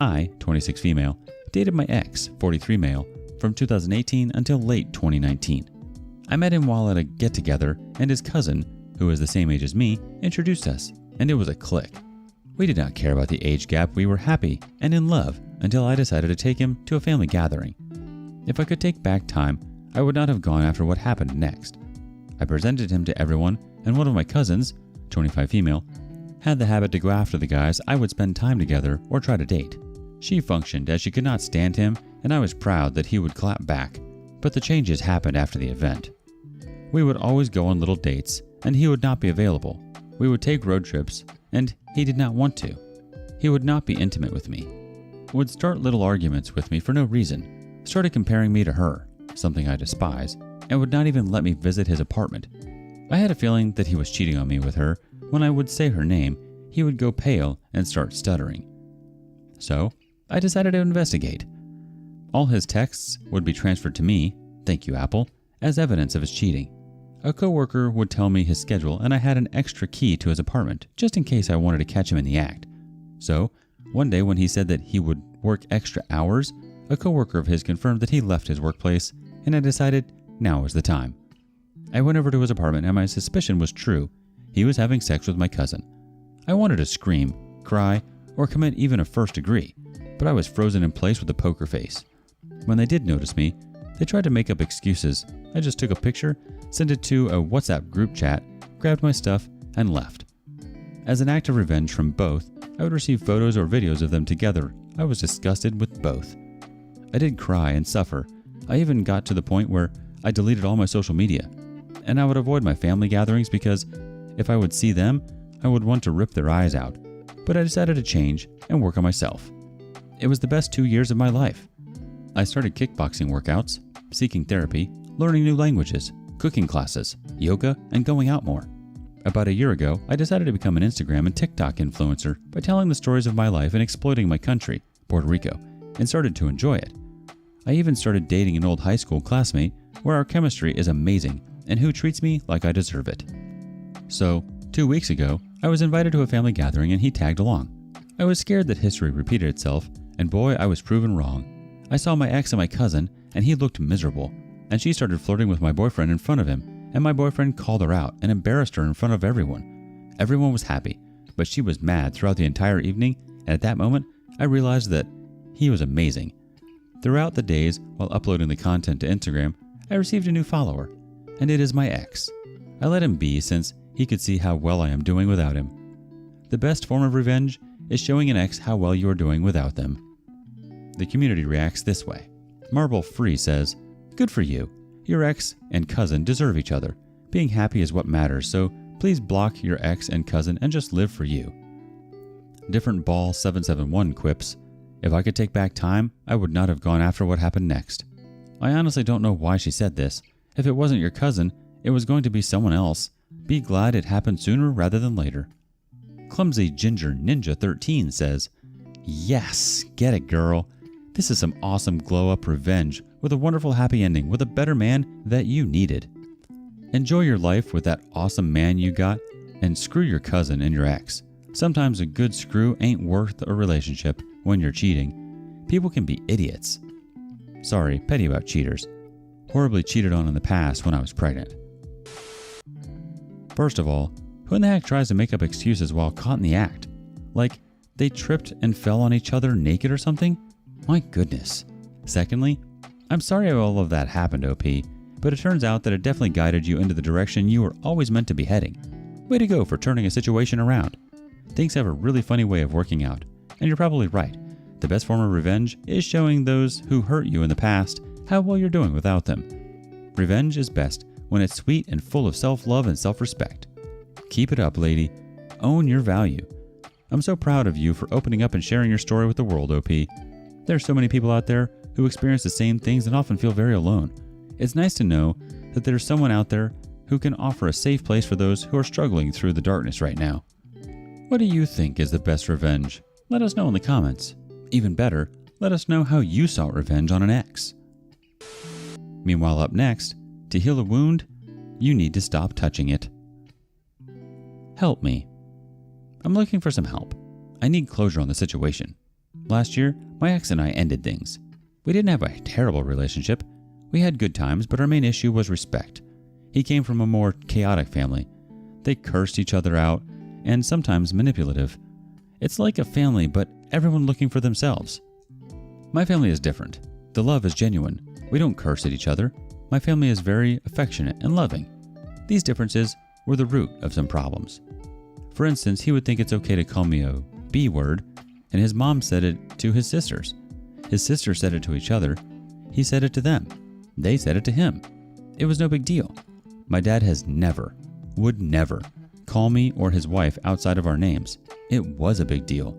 I, 26 female, dated my ex, 43 male, from 2018 until late 2019. I met him while at a get-together, and his cousin, who is the same age as me, introduced us, and it was a click. We did not care about the age gap. We were happy and in love until I decided to take him to a family gathering. If I could take back time, I would not have gone after what happened next. I presented him to everyone, and one of my cousins, 25 female, had the habit to go after the guys I would spend time together or try to date. She functioned as she could not stand him, and I was proud that he would clap back, but the changes happened after the event. We would always go on little dates, and he would not be available. We would take road trips, and he did not want to. He would not be intimate with me. Would start little arguments with me for no reason, started comparing me to her, something I despise, and would not even let me visit his apartment. I had a feeling that he was cheating on me with her. When I would say her name, he would go pale and start stuttering. So, I decided to investigate. All his texts would be transferred to me, thank you Apple, as evidence of his cheating. A coworker would tell me his schedule, and I had an extra key to his apartment just in case I wanted to catch him in the act. So, one day when he said that he would work extra hours, a coworker of his confirmed that he left his workplace, and I decided now was the time. I went over to his apartment, and my suspicion was true. He was having sex with my cousin. I wanted to scream, cry, or commit even a first degree, but I was frozen in place with a poker face. When they did notice me, they tried to make up excuses. I just took a picture, sent it to a WhatsApp group chat, grabbed my stuff, and left. As an act of revenge from both, I would receive photos or videos of them together. I was disgusted with both. I did cry and suffer. I even got to the point where I deleted all my social media, and I would avoid my family gatherings because if I would see them, I would want to rip their eyes out. But I decided to change and work on myself. It was the best 2 years of my life. I started kickboxing workouts, seeking therapy, learning new languages, cooking classes, yoga, and going out more. About a year ago, I decided to become an Instagram and TikTok influencer by telling the stories of my life and exploiting my country, Puerto Rico, and started to enjoy it. I even started dating an old high school classmate where our chemistry is amazing and who treats me like I deserve it. So, 2 weeks ago, I was invited to a family gathering and he tagged along. I was scared that history repeated itself, and boy, I was proven wrong. I saw my ex and my cousin, and he looked miserable, and she started flirting with my boyfriend in front of him, and my boyfriend called her out and embarrassed her in front of everyone. Everyone was happy, but she was mad throughout the entire evening, and at that moment, I realized that he was amazing. Throughout the days, while uploading the content to Instagram, I received a new follower, and it is my ex. I let him be since he could see how well I am doing without him. The best form of revenge is showing an ex how well you are doing without them. The community reacts this way. Marble Free says, "Good for you. Your ex and cousin deserve each other. Being happy is what matters, so please block your ex and cousin and just live for you." Different Ball 771 quips, "If I could take back time, I would not have gone after what happened next." I honestly don't know why she said this. If it wasn't your cousin, it was going to be someone else. Be glad it happened sooner rather than later. Clumsy Ginger Ninja 13 says, "Yes, get it, girl. This is some awesome glow-up revenge with a wonderful happy ending with a better man that you needed. Enjoy your life with that awesome man you got, and screw your cousin and your ex. Sometimes a good screw ain't worth a relationship when you're cheating. People can be idiots. Sorry, petty about cheaters. Horribly cheated on in the past when I was pregnant." First of all, who in the heck tries to make up excuses while caught in the act? Like, they tripped and fell on each other naked or something? My goodness. Secondly, I'm sorry all of that happened, OP, but it turns out that it definitely guided you into the direction you were always meant to be heading. Way to go for turning a situation around. Things have a really funny way of working out, and you're probably right. The best form of revenge is showing those who hurt you in the past how well you're doing without them. Revenge is best when it's sweet and full of self-love and self-respect. Keep it up, lady. Own your value. I'm so proud of you for opening up and sharing your story with the world, OP. There are so many people out there who experience the same things and often feel very alone. It's nice to know that there's someone out there who can offer a safe place for those who are struggling through the darkness right now. What do you think is the best revenge? Let us know in the comments. Even better, let us know how you sought revenge on an ex. Meanwhile, up next, to heal a wound, you need to stop touching it. Help me. I'm looking for some help. I need closure on the situation. Last year, my ex and I ended things. We didn't have a terrible relationship. We had good times, but our main issue was respect. He came from a more chaotic family. They cursed each other out, and sometimes manipulative. It's like a family, but everyone looking for themselves. My family is different. The love is genuine. We don't curse at each other. My family is very affectionate and loving. These differences were the root of some problems. For instance, he would think it's okay to call me a B word, and his mom said it to his sisters. His sisters said it to each other. He said it to them. They said it to him. It was no big deal. My dad has never, would never, call me or his wife outside of our names. It was a big deal.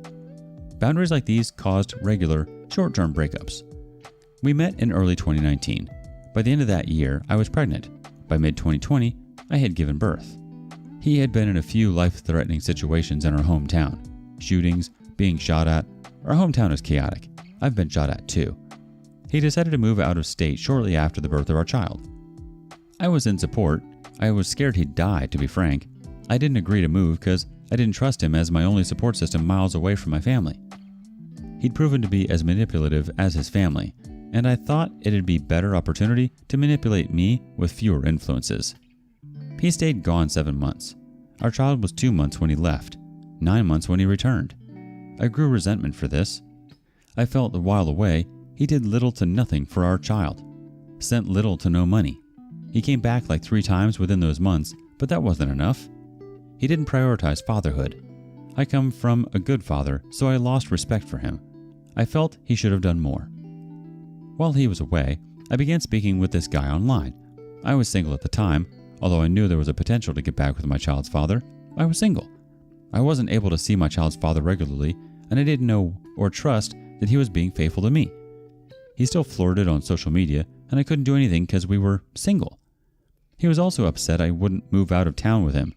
Boundaries like these caused regular, short-term breakups. We met in early 2019. By the end of that year, I was pregnant. By mid-2020, I had given birth. He had been in a few life-threatening situations in our hometown. Shootings, being shot at. Our hometown is chaotic. I've been shot at too. He decided to move out of state shortly after the birth of our child. I was in support. I was scared he'd die, to be frank. I didn't agree to move because I didn't trust him as my only support system miles away from my family. He'd proven to be as manipulative as his family, and I thought it'd be a better opportunity to manipulate me with fewer influences. He stayed gone 7 months. Our child was 2 months when he left, 9 months when he returned. I grew resentment for this. I felt that while away, he did little to nothing for our child, sent little to no money. He came back like 3 times within those months, but that wasn't enough. He didn't prioritize fatherhood. I come from a good father, so I lost respect for him. I felt he should have done more. While he was away, I began speaking with this guy online. I was single at the time. Although I knew there was a potential to get back with my child's father, I was single. I wasn't able to see my child's father regularly, and I didn't know or trust that he was being faithful to me. He still flirted on social media, and I couldn't do anything because we were single. He was also upset I wouldn't move out of town with him.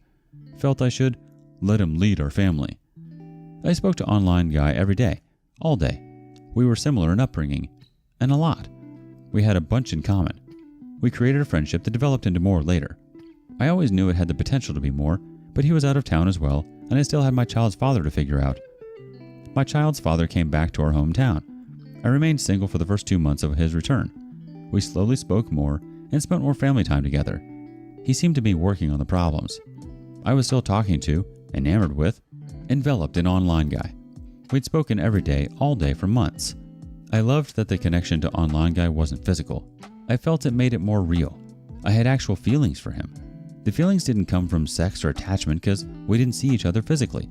Felt I should let him lead our family. I spoke to online guy every day, all day. We were similar in upbringing, and a lot. We had a bunch in common. We created a friendship that developed into more later. I always knew it had the potential to be more, but he was out of town as well, and I still had my child's father to figure out. My child's father came back to our hometown. I remained single for the first 2 months of his return. We slowly spoke more and spent more family time together. He seemed to be working on the problems. I was still talking to, enamored with, enveloped an online guy. We'd spoken every day, all day for months. I loved that the connection to online guy wasn't physical. I felt it made it more real. I had actual feelings for him. The feelings didn't come from sex or attachment because we didn't see each other physically.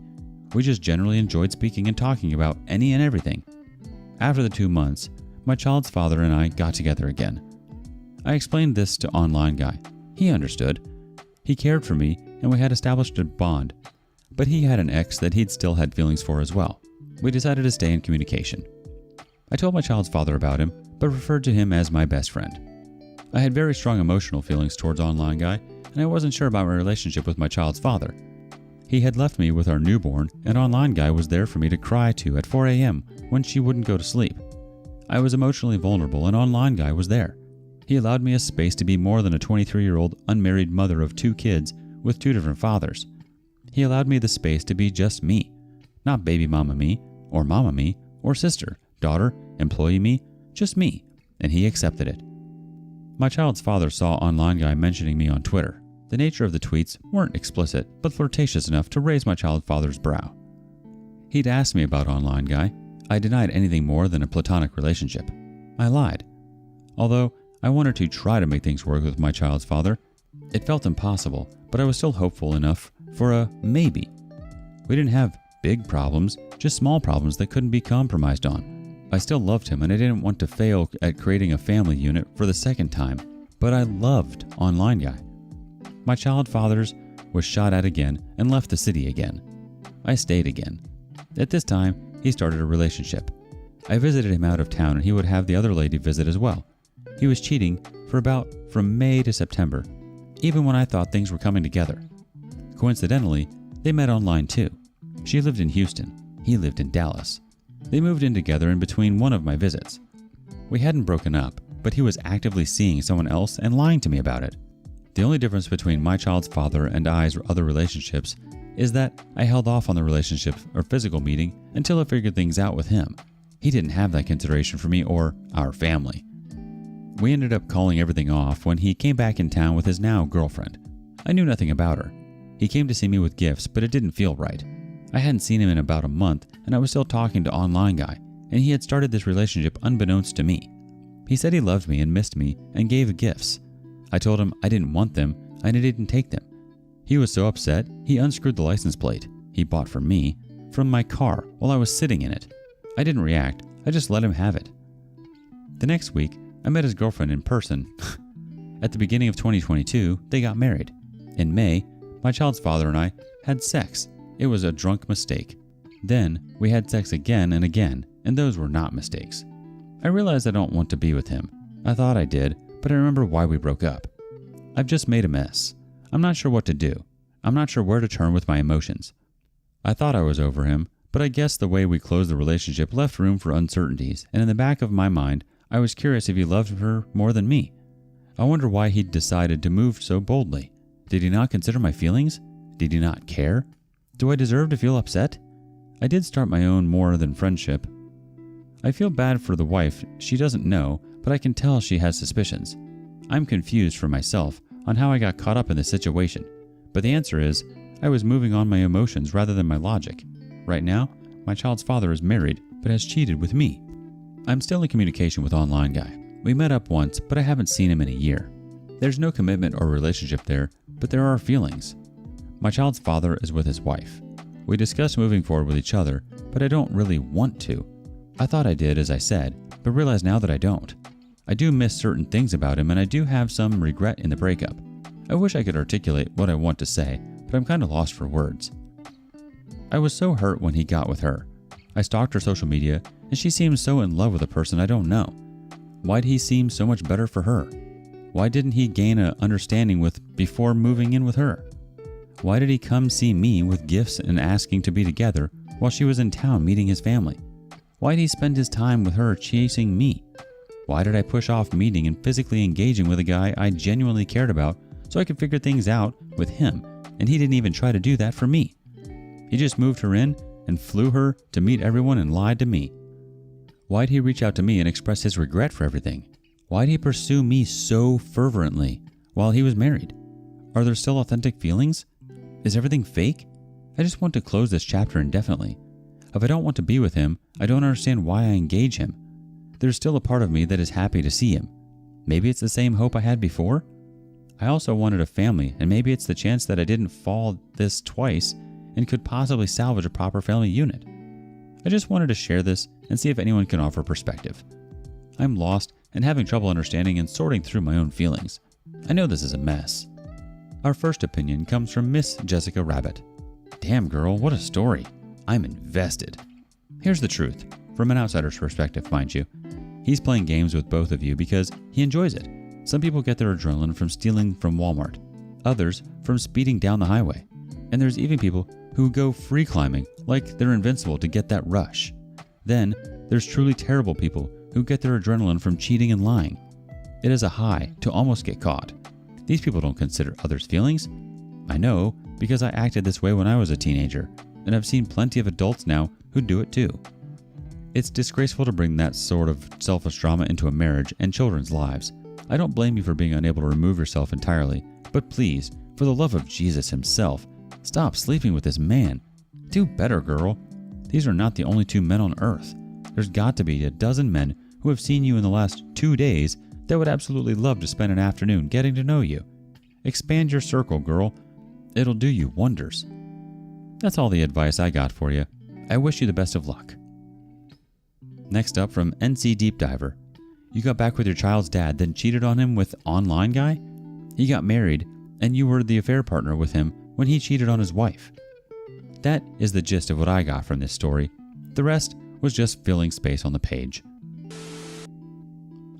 We just generally enjoyed speaking and talking about any and everything. After the 2 months, my child's father and I got together again. I explained this to online guy. He understood. He cared for me and we had established a bond, but he had an ex that he'd still had feelings for as well. We decided to stay in communication. I told my child's father about him, but referred to him as my best friend. I had very strong emotional feelings towards online guy, and I wasn't sure about my relationship with my child's father. He had left me with our newborn, and online guy was there for me to cry to at 4 a.m. when she wouldn't go to sleep. I was emotionally vulnerable, and online guy was there. He allowed me a space to be more than a 23-year-old unmarried mother of 2 kids with 2 different fathers. He allowed me the space to be just me, not baby mama me, or sister, daughter, employee me, just me, and he accepted it. My child's father saw online guy mentioning me on Twitter. The nature of the tweets weren't explicit, but flirtatious enough to raise my child's father's brow. He'd asked me about online guy. I denied anything more than a platonic relationship. I lied. Although I wanted to try to make things work with my child's father, it felt impossible, but I was still hopeful enough for a maybe. We didn't have big problems, just small problems that couldn't be compromised on. I still loved him and I didn't want to fail at creating a family unit for the second time, but I loved online guy. My child father's was shot at again and left the city again. I stayed again. At this time, he started a relationship. I visited him out of town and he would have the other lady visit as well. He was cheating from May to September, even when I thought things were coming together. Coincidentally, they met online too. She lived in Houston. He lived in Dallas. They moved in together in between one of my visits. We hadn't broken up, but he was actively seeing someone else and lying to me about it. The only difference between my child's father and I's other relationships is that I held off on the relationship or physical meeting until I figured things out with him. He didn't have that consideration for me or our family. We ended up calling everything off when he came back in town with his now girlfriend. I knew nothing about her. He came to see me with gifts, but it didn't feel right. I hadn't seen him in about a month, and I was still talking to online guy, and he had started this relationship unbeknownst to me. He said he loved me and missed me and gave gifts. I told him I didn't want them and I didn't take them. He was so upset, he unscrewed the license plate he bought for me from my car while I was sitting in it. I didn't react, I just let him have it. The next week, I met his girlfriend in person. At the beginning of 2022, they got married. In May, my child's father and I had sex. It was a drunk mistake. Then, we had sex again, and those were not mistakes. I realized I don't want to be with him. I thought I did, but I remember why we broke up. I've just made a mess. I'm not sure what to do. I'm not sure where to turn with my emotions. I thought I was over him, but I guess the way we closed the relationship left room for uncertainties, and in the back of my mind, I was curious if he loved her more than me. I wonder why he'd decided to move so boldly. Did he not consider my feelings? Did he not care? Do I deserve to feel upset? I did start my own more than friendship. I feel bad for the wife. She doesn't know, but I can tell she has suspicions. I'm confused for myself on how I got caught up in this situation, but the answer is I was moving on my emotions rather than my logic. Right now, my child's father is married but has cheated with me. I'm still in communication with online guy. We met up once, but I haven't seen him in a year. There's no commitment or relationship there, but there are feelings. My child's father is with his wife. We discussed moving forward with each other, but I don't really want to. I thought I did, as I said, but realize now that I don't. I do miss certain things about him, and I do have some regret in the breakup. I wish I could articulate what I want to say, but I'm kind of lost for words. I was so hurt when he got with her. I stalked her social media, and she seems so in love with a person I don't know. Why'd he seem so much better for her? Why didn't he gain an understanding before moving in with her? Why did he come see me with gifts and asking to be together while she was in town meeting his family? Why did he spend his time with her chasing me? Why did I push off meeting and physically engaging with a guy I genuinely cared about so I could figure things out with him, and he didn't even try to do that for me? He just moved her in and flew her to meet everyone and lied to me. Why'd he reach out to me and express his regret for everything? Why'd he pursue me so fervently while he was married? Are there still authentic feelings? Is everything fake? I just want to close this chapter indefinitely. If I don't want to be with him, I don't understand why I engage him. There's still a part of me that is happy to see him. Maybe it's the same hope I had before? I also wanted a family, and maybe it's the chance that I didn't fall this twice and could possibly salvage a proper family unit. I just wanted to share this and see if anyone can offer perspective. I'm lost and having trouble understanding and sorting through my own feelings. I know this is a mess. Our first opinion comes from Miss Jessica Rabbit. Damn girl, what a story. I'm invested. Here's the truth, from an outsider's perspective, mind you. He's playing games with both of you because he enjoys it. Some people get their adrenaline from stealing from Walmart, others from speeding down the highway. And there's even people who go free climbing like they're invincible to get that rush. Then there's truly terrible people who get their adrenaline from cheating and lying. It is a high to almost get caught. These people don't consider others' feelings. I know because I acted this way when I was a teenager, and I've seen plenty of adults now who do it too. It's disgraceful to bring that sort of selfish drama into a marriage and children's lives. I don't blame you for being unable to remove yourself entirely, but please, for the love of Jesus himself, stop sleeping with this man. Do better, girl. These are not the only two men on earth. There's got to be a dozen men who have seen you in the last 2 days that would absolutely love to spend an afternoon getting to know you. Expand your circle, girl. It'll do you wonders. That's all the advice I got for you. I wish you the best of luck. Next up from NC Deep Diver. You got back with your child's dad, then cheated on him with online guy? He got married, and you were the affair partner with him when he cheated on his wife. That is the gist of what I got from this story. The rest was just filling space on the page.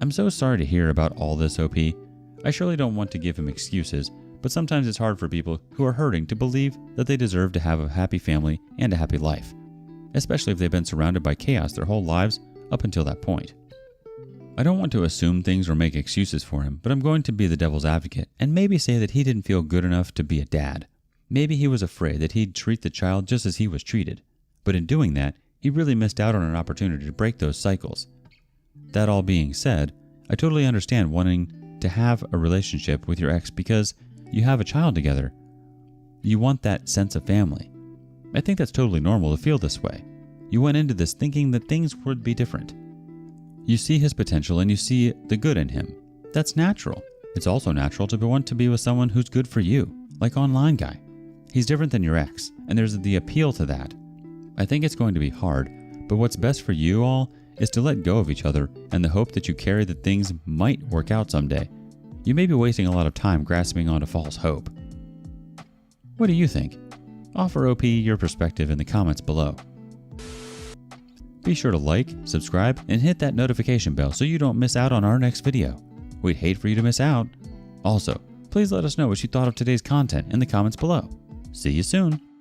I'm so sorry to hear about all this, OP. I surely don't want to give him excuses, but sometimes it's hard for people who are hurting to believe that they deserve to have a happy family and a happy life, especially if they've been surrounded by chaos their whole lives up until that point. I don't want to assume things or make excuses for him, but I'm going to be the devil's advocate and maybe say that he didn't feel good enough to be a dad. Maybe he was afraid that he'd treat the child just as he was treated, but in doing that, he really missed out on an opportunity to break those cycles. That all being said, I totally understand wanting to have a relationship with your ex because you have a child together. You want that sense of family. I think that's totally normal to feel this way. You went into this thinking that things would be different. You see his potential and you see the good in him. That's natural. It's also natural to want to be with someone who's good for you, like online guy. He's different than your ex, and there's the appeal to that. I think it's going to be hard, but what's best for you all is to let go of each other and the hope that you carry that things might work out someday. You may be wasting a lot of time grasping onto false hope. What do you think? Offer OP your perspective in the comments below. Be sure to like, subscribe, and hit that notification bell so you don't miss out on our next video. We'd hate for you to miss out. Also, please let us know what you thought of today's content in the comments below. See you soon.